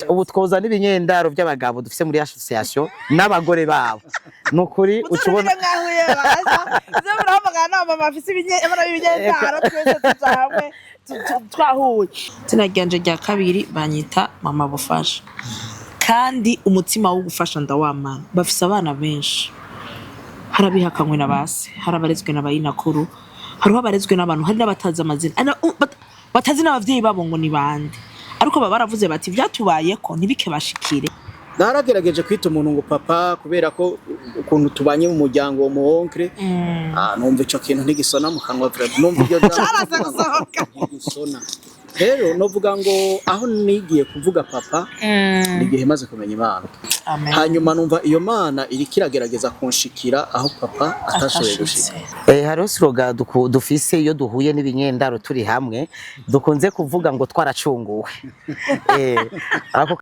ubu twoza n'ibinyendaro by'abagabo dufise muri association n'abagore babo nukuri ucubona ngahuye baza zo murahamagara n'aba bafise ibinyendaro twese tuzahamwe twahuye tunaganje rya kabiri banyita mama bufasha kandi umutima wo gufasha ndawamana bafise abana benshi harabihakanywe na base harabarezwe n'abayinakuru hariho abarezwe n'abantu hari n'abatazi amazina batazi n'abavyeyi babo ngo ni bande ariko baba baravuze bati vyatubayeko ntibike bashikire naragerageje kwita umuntu ngo papa kubera ko ukuntu tubanye mu muryango wo muhonkre numva ico kintu ntigisona mu kanwa numva ibyo gisona rero novuga ngo aho nigiye kuvuga papa nigihe maze kumenya Imana hanyuma numva iyo Mana iri kiragerageza kunshikira aho papa atashoboye gushika hariho slogan dufise iyo duhuye n'ibinyendaro turi hamwe dukunze kuvuga ngo twaracunguwe